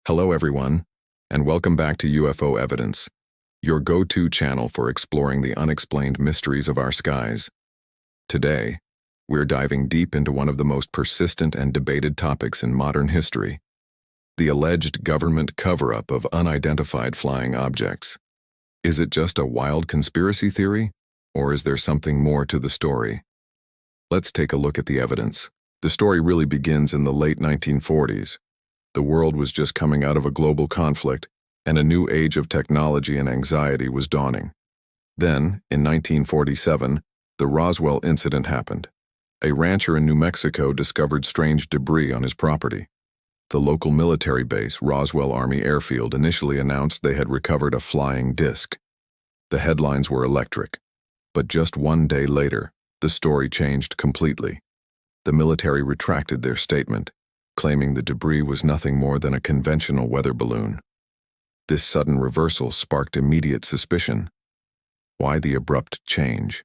Hello everyone, and welcome back to UFO Evidence, your go-to channel for exploring the unexplained mysteries of our skies. Today, we're diving deep into one of the most persistent and debated topics in modern history, the alleged government cover-up of unidentified flying objects. Is it just a wild conspiracy theory, or is there something more to the story? Let's take a look at the evidence. The story really begins in the late 1940s. The world was just coming out of a global conflict, and a new age of technology and anxiety was dawning. Then, in 1947, the Roswell incident happened. A rancher in New Mexico discovered strange debris on his property. The local military base, Roswell Army Airfield, initially announced they had recovered a flying disc. The headlines were electric. But just one day later, the story changed completely. The military retracted their statement, claiming the debris was nothing more than a conventional weather balloon. This sudden reversal sparked immediate suspicion. Why the abrupt change?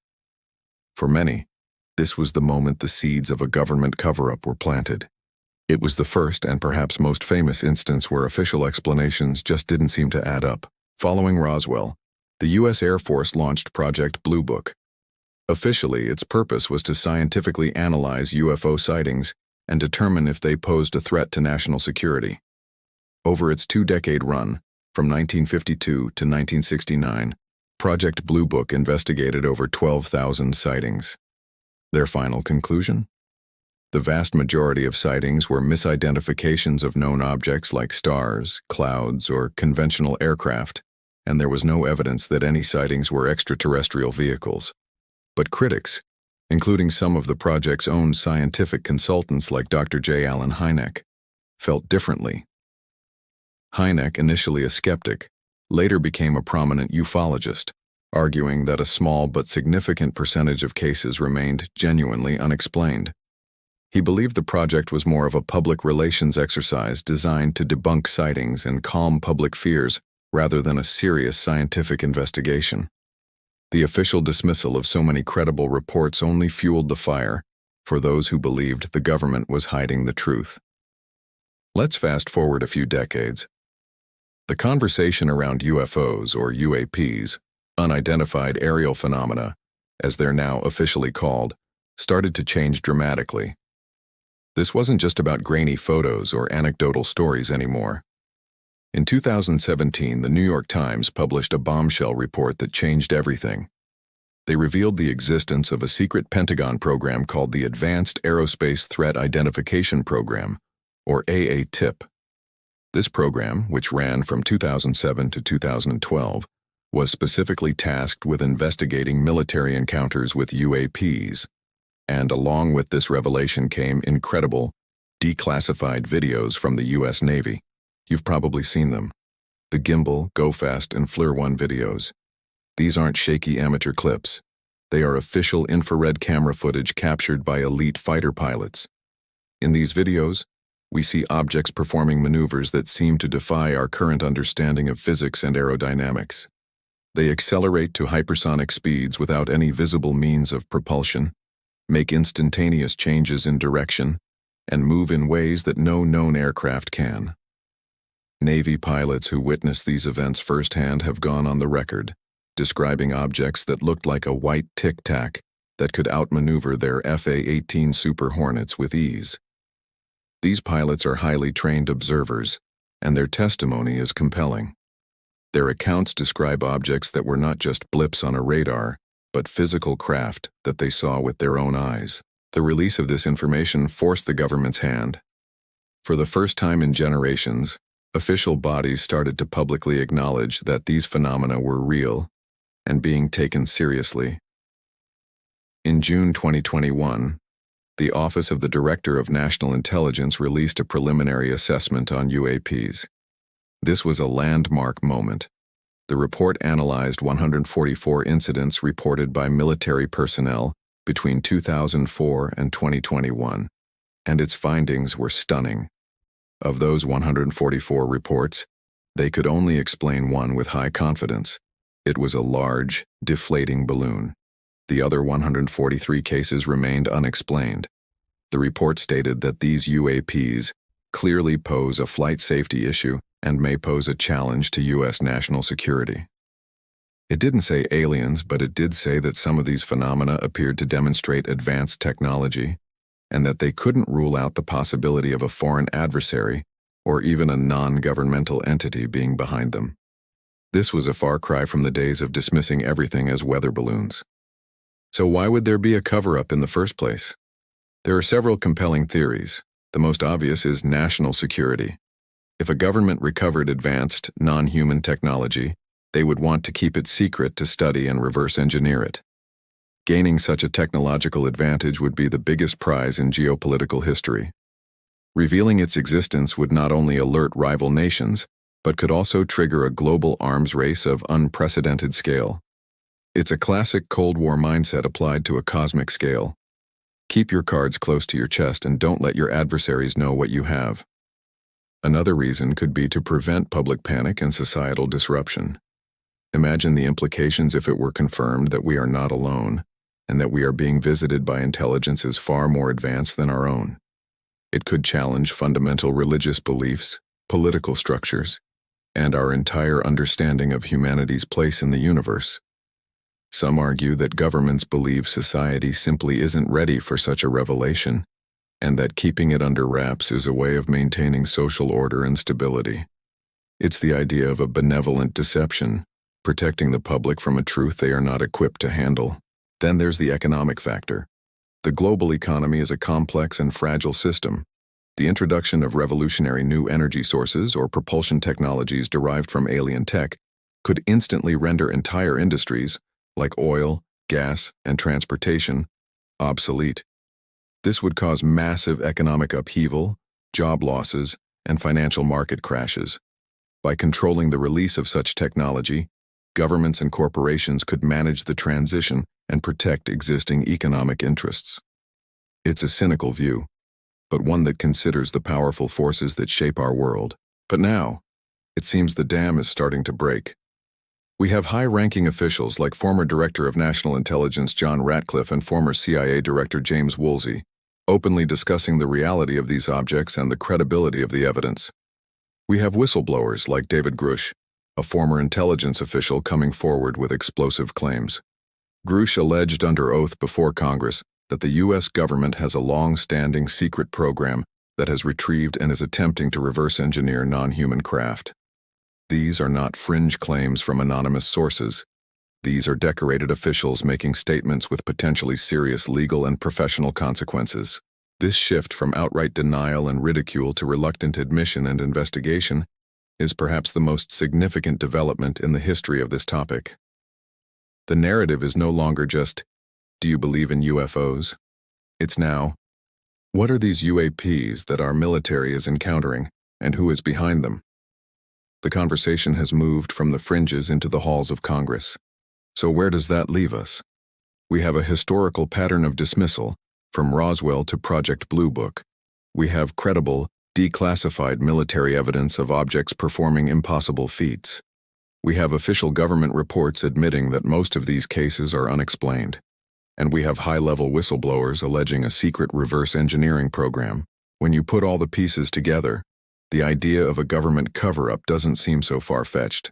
For many, this was the moment the seeds of a government cover-up were planted. It was the first and perhaps most famous instance where official explanations just didn't seem to add up. Following Roswell, the U.S. Air Force launched Project Blue Book. Officially, its purpose was to scientifically analyze UFO sightings and determine if they posed a threat to national security. Over its two-decade run, from 1952 to 1969, Project Blue Book investigated over 12,000 sightings. Their final conclusion? The vast majority of sightings were misidentifications of known objects like stars, clouds, or conventional aircraft, and there was no evidence that any sightings were extraterrestrial vehicles. But critics, including some of the project's own scientific consultants like Dr. J. Allen Hynek, felt differently. Hynek, initially a skeptic, later became a prominent ufologist, arguing that a small but significant percentage of cases remained genuinely unexplained. He believed the project was more of a public relations exercise designed to debunk sightings and calm public fears rather than a serious scientific investigation. The official dismissal of so many credible reports only fueled the fire for those who believed the government was hiding the truth. Let's fast forward a few decades. The conversation around UFOs, or UAPs, unidentified aerial phenomena, as they're now officially called, started to change dramatically. This wasn't just about grainy photos or anecdotal stories anymore. In 2017, the New York Times published a bombshell report that changed everything. They revealed the existence of a secret Pentagon program called the Advanced Aerospace Threat Identification Program, or AATIP. This program, which ran from 2007 to 2012, was specifically tasked with investigating military encounters with UAPs. And along with this revelation came incredible, declassified videos from the U.S. Navy. You've probably seen them. The Gimbal, Go Fast, and FLIR 1 videos. These aren't shaky amateur clips. They are official infrared camera footage captured by elite fighter pilots. In these videos, we see objects performing maneuvers that seem to defy our current understanding of physics and aerodynamics. They accelerate to hypersonic speeds without any visible means of propulsion, make instantaneous changes in direction, and move in ways that no known aircraft can. Navy pilots who witnessed these events firsthand have gone on the record, describing objects that looked like a white tic-tac that could outmaneuver their FA-18 Super Hornets with ease. These pilots are highly trained observers, and their testimony is compelling. Their accounts describe objects that were not just blips on a radar, but physical craft that they saw with their own eyes. The release of this information forced the government's hand. For the first time in generations, official bodies started to publicly acknowledge that these phenomena were real and being taken seriously. In June 2021, the Office of the Director of National Intelligence released a preliminary assessment on UAPs. This was a landmark moment. The report analyzed 144 incidents reported by military personnel between 2004 and 2021, and its findings were stunning. Of those 144 reports, they could only explain one with high confidence. It was a large, deflating balloon. The other 143 cases remained unexplained. The report stated that these UAPs clearly pose a flight safety issue and may pose a challenge to U.S. national security. It didn't say aliens, but it did say that some of these phenomena appeared to demonstrate advanced technology, and that they couldn't rule out the possibility of a foreign adversary or even a non-governmental entity being behind them. This was a far cry from the days of dismissing everything as weather balloons. So why would there be a cover-up in the first place? There are several compelling theories. The most obvious is national security. If a government recovered advanced, non-human technology, they would want to keep it secret to study and reverse engineer it. Gaining such a technological advantage would be the biggest prize in geopolitical history. Revealing its existence would not only alert rival nations, but could also trigger a global arms race of unprecedented scale. It's a classic Cold War mindset applied to a cosmic scale. Keep your cards close to your chest and don't let your adversaries know what you have. Another reason could be to prevent public panic and societal disruption. Imagine the implications if it were confirmed that we are not alone, and that we are being visited by intelligences far more advanced than our own. It could challenge fundamental religious beliefs, political structures, and our entire understanding of humanity's place in the universe. Some argue that governments believe society simply isn't ready for such a revelation, and that keeping it under wraps is a way of maintaining social order and stability. It's the idea of a benevolent deception, protecting the public from a truth they are not equipped to handle. Then there's the economic factor. The global economy is a complex and fragile system. The introduction of revolutionary new energy sources or propulsion technologies derived from alien tech could instantly render entire industries, like oil, gas, and transportation, obsolete. This would cause massive economic upheaval, job losses, and financial market crashes. By controlling the release of such technology, governments and corporations could manage the transition and protect existing economic interests. It's a cynical view, but one that considers the powerful forces that shape our world. But now, it seems the dam is starting to break. We have high-ranking officials like former Director of National Intelligence John Ratcliffe and former CIA Director James Woolsey openly discussing the reality of these objects and the credibility of the evidence. We have whistleblowers like David Grush, a former intelligence official, coming forward with explosive claims. Grush alleged under oath before Congress that the U.S. government has a long-standing secret program that has retrieved and is attempting to reverse engineer non-human craft. These are not fringe claims from anonymous sources. These are decorated officials making statements with potentially serious legal and professional consequences. This shift from outright denial and ridicule to reluctant admission and investigation is perhaps the most significant development in the history of this topic. The narrative is no longer just, "Do you believe in UFOs?" It's now, "What are these UAPs that our military is encountering, and who is behind them?" The conversation has moved from the fringes into the halls of Congress. So where does that leave us? We have a historical pattern of dismissal, from Roswell to Project Blue Book. We have credible, declassified military evidence of objects performing impossible feats. We have official government reports admitting that most of these cases are unexplained. And we have high-level whistleblowers alleging a secret reverse engineering program. When you put all the pieces together, the idea of a government cover-up doesn't seem so far-fetched.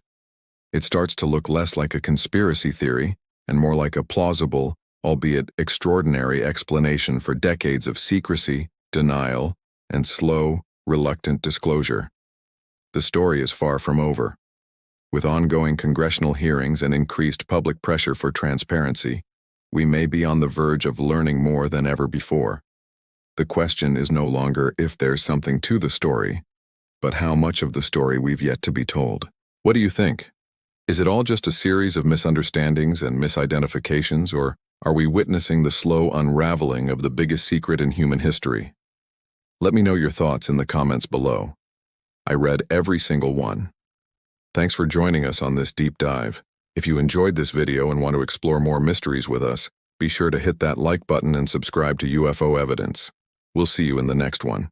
It starts to look less like a conspiracy theory and more like a plausible, albeit extraordinary, explanation for decades of secrecy, denial, and slow, reluctant disclosure. The story is far from over. With ongoing congressional hearings and increased public pressure for transparency, we may be on the verge of learning more than ever before. The question is no longer if there's something to the story, but how much of the story we've yet to be told. What do you think? Is it all just a series of misunderstandings and misidentifications, or are we witnessing the slow unraveling of the biggest secret in human history? Let me know your thoughts in the comments below. I read every single one. Thanks for joining us on this deep dive. If you enjoyed this video and want to explore more mysteries with us, be sure to hit that like button and subscribe to UFO Evidence. We'll see you in the next one.